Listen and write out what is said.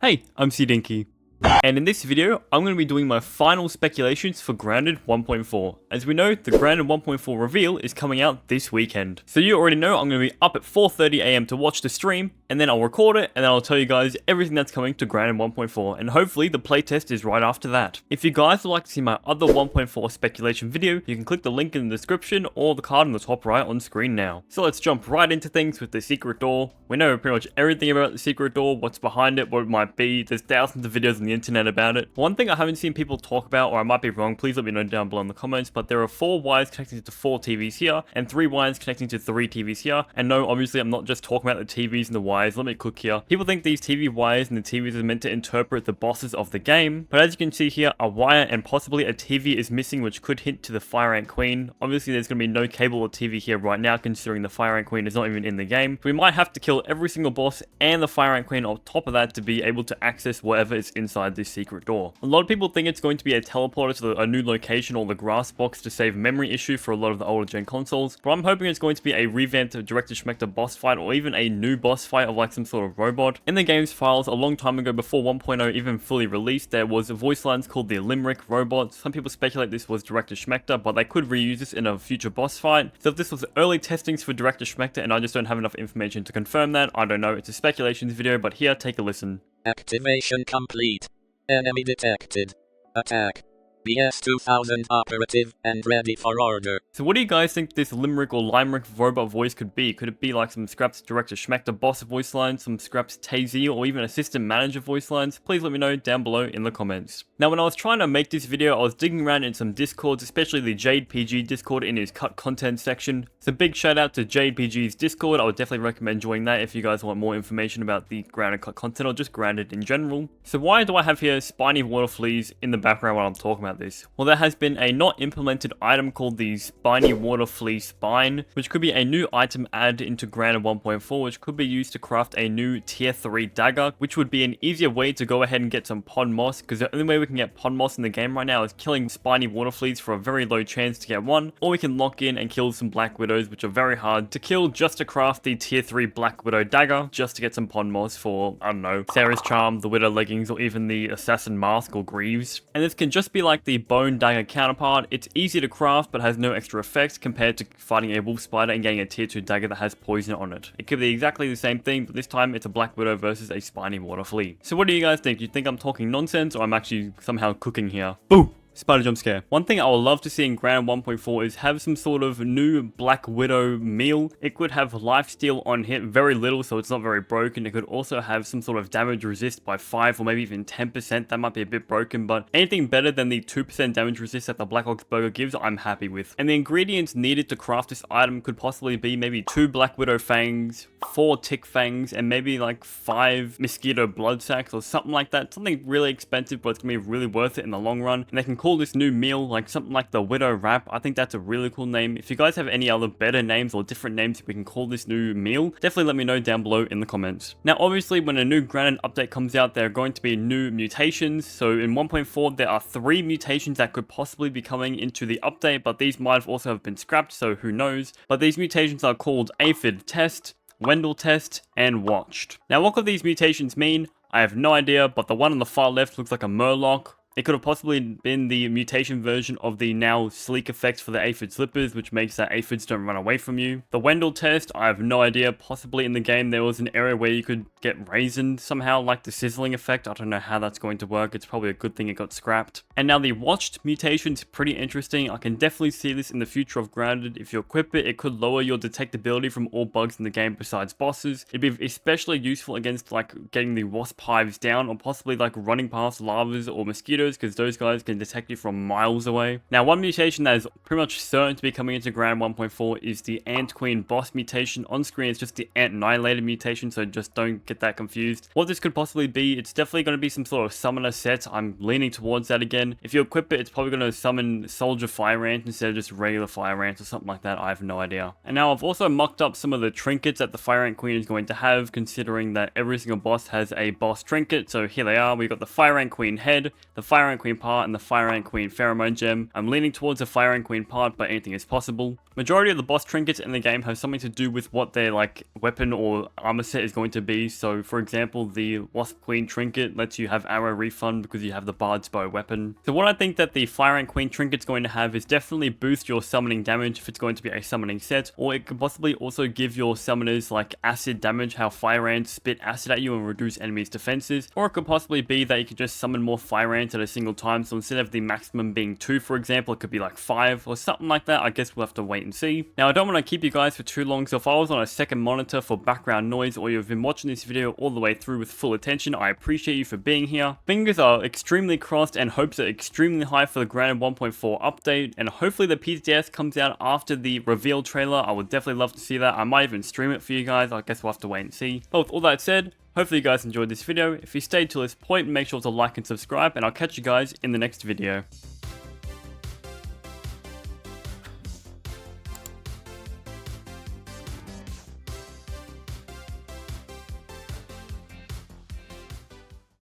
Hey, I'm CDinky. And in this video, I'm going to be doing my final speculations for Grounded 1.4. As we know, the Grounded 1.4 reveal is coming out this weekend. So you already know I'm going to be up at 4:30 AM to watch the stream, and then I'll record it, and then I'll tell you guys everything that's coming to Grounded 1.4, and hopefully the playtest is right after that. If you guys would like to see my other 1.4 speculation video, you can click the link in the description or the card on the top right on screen now. So let's jump right into things with the secret door. We know pretty much everything about the secret door, what's behind it, what it might be. There's thousands of videos on the internet about it. One thing I haven't seen people talk about, or I might be wrong, please let me know down below in the comments, but there are 4 wires connecting to 4 TVs here, and 3 wires connecting to 3 TVs here. And no, obviously I'm not just talking about the TVs and the wires, let me cook here. People think these TV wires and the TVs are meant to interpret the bosses of the game, but as you can see here, a wire and possibly a TV is missing, which could hint to the Fire Ant Queen. Obviously there's going to be no cable or TV here right now, considering the Fire Ant Queen is not even in the game. So we might have to kill every single boss and the Fire Ant Queen on top of that to be able to access whatever is inside this secret door. A lot of people think it's going to be a teleporter to a new location or the grass box to save memory issue for a lot of the older gen consoles, but I'm hoping it's going to be a revamped Director Schmeckter boss fight, or even a new boss fight of like some sort of robot. In the game's files a long time ago, before 1.0 even fully released, there was voice lines called the Limerick robot. Some people speculate this was Director Schmeckter, but they could reuse this in a future boss fight. So if this was early testings for Director Schmeckter and I just don't have enough information to confirm that, I don't know, it's a speculations video, but here, take a listen. Activation complete. Enemy detected. Attack. BS-2000 operative and ready for order. So what do you guys think this Limerick or Limerick robot voice could be? Could it be like some scraps Director Schmeckter boss voice lines, some scraps TayZ, or even assistant manager voice lines? Please let me know down below in the comments. Now when I was trying to make this video, I was digging around in some discords, especially the Jade PG discord in his cut content section. So big shout out to Jade PG's discord. I would definitely recommend joining that if you guys want more information about the Grounded cut content or just Grounded in general. So why do I have here spiny water fleas in the background while I'm talking about this? Well, there has been a not implemented item called the Spiny Water Flea Spine, which could be a new item added into Grounded 1.4, which could be used to craft a new tier 3 dagger, which would be an easier way to go ahead and get some Pond Moss, because the only way we can get Pond Moss in the game right now is killing spiny water fleas for a very low chance to get one, or we can lock in and kill some Black Widows, which are very hard to kill, just to craft the tier 3 Black Widow dagger, just to get some Pond Moss for, I don't know, Sarah's Charm, the Widow leggings, or even the Assassin Mask or Greaves. And this can just be like the Bone Dagger counterpart. It's easy to craft but has no extra effects compared to fighting a wolf spider and getting a tier 2 dagger that has poison on it. It could be exactly the same thing, but this time it's a Black Widow versus a spiny water flea. So what do you guys think? Do you think I'm talking nonsense, or I'm actually somehow cooking here? Boom! Spider jump scare. One thing I would love to see in Grounded 1.4 is have some sort of new Black Widow meal. It could have lifesteal on hit, very little, so it's not very broken. It could also have some sort of damage resist by 5 or maybe even 10%. That might be a bit broken, but anything better than the 2% damage resist that the Black Ox Burger gives, I'm happy with. And the ingredients needed to craft this item could possibly be maybe 2 Black Widow fangs, 4 tick fangs, and maybe like 5 mosquito blood sacks or something like that. Something really expensive, but it's gonna be really worth it in the long run. And they can call this new meal like something like the Widow Wrap. I think that's a really cool name. If you guys have any other better names or different names we can call this new meal, definitely let me know down below in the comments. Now obviously when a new Grounded update comes out, there are going to be new mutations. So in 1.4 there are 3 mutations that could possibly be coming into the update, but these might have also have been scrapped, so who knows. But these mutations are called Aphid Test, Wendell Test, and Watched. Now what could these mutations mean? I have no idea, but the one on the far left looks like a Murloc. It could have possibly been the mutation version of the now sleek effects for the aphid slippers, which makes that aphids don't run away from you. The Wendell test, I have no idea. Possibly in the game there was an area where you could get raisined somehow, like the sizzling effect. I don't know how that's going to work. It's probably a good thing it got scrapped. And now the Watched mutation is pretty interesting. I can definitely see this in the future of Grounded. If you equip it, it could lower your detectability from all bugs in the game besides bosses. It'd be especially useful against like getting the wasp hives down, or possibly like running past lavas or mosquitoes, because those guys can detect you from miles away. Now one mutation that is pretty much certain to be coming into Grounded 1.4 is the Ant Queen boss mutation. On screen it's just the Ant Annihilator mutation, so just don't get that confused. What this could possibly be, it's definitely going to be some sort of summoner set. I'm leaning towards that again. If you equip it, it's probably going to summon Soldier Fire Ant instead of just regular Fire Ant or something like that. I have no idea. And now I've also mocked up some of the trinkets that the Fire Ant Queen is going to have, considering that every single boss has a boss trinket. So here they are. We've got the Fire Ant Queen head, the Fire Fire Ant Queen part and the Fire Ant Queen Pheromone Gem. I'm leaning towards the Fire Ant Queen part, but anything is possible. Majority of the boss trinkets in the game have something to do with what their like weapon or armor set is going to be. So for example, the Wasp Queen trinket lets you have arrow refund because you have the Bard's Bow weapon. So what I think that the Fire Ant Queen trinket's going to have is definitely boost your summoning damage if it's going to be a summoning set, or it could possibly also give your summoners like acid damage, how Fire Ants spit acid at you and reduce enemies' defenses, or it could possibly be that you could just summon more Fire Ants at a single time, so instead of the maximum being 2 for example, it could be like 5 or something like that. I guess we'll have to wait and see. Now I don't want to keep you guys for too long, so if I was on a second monitor for background noise or you've been watching this video all the way through with full attention, I appreciate you for being here. Fingers are extremely crossed and hopes are extremely high for the Granted 1.4 update, and hopefully the PTS comes out after the reveal trailer. I would definitely love to see that. I might even stream it for you guys. I guess we'll have to wait and see. But with all that said, hopefully you guys enjoyed this video. If you stayed till this point, make sure to like and subscribe, and I'll catch you guys in the next video.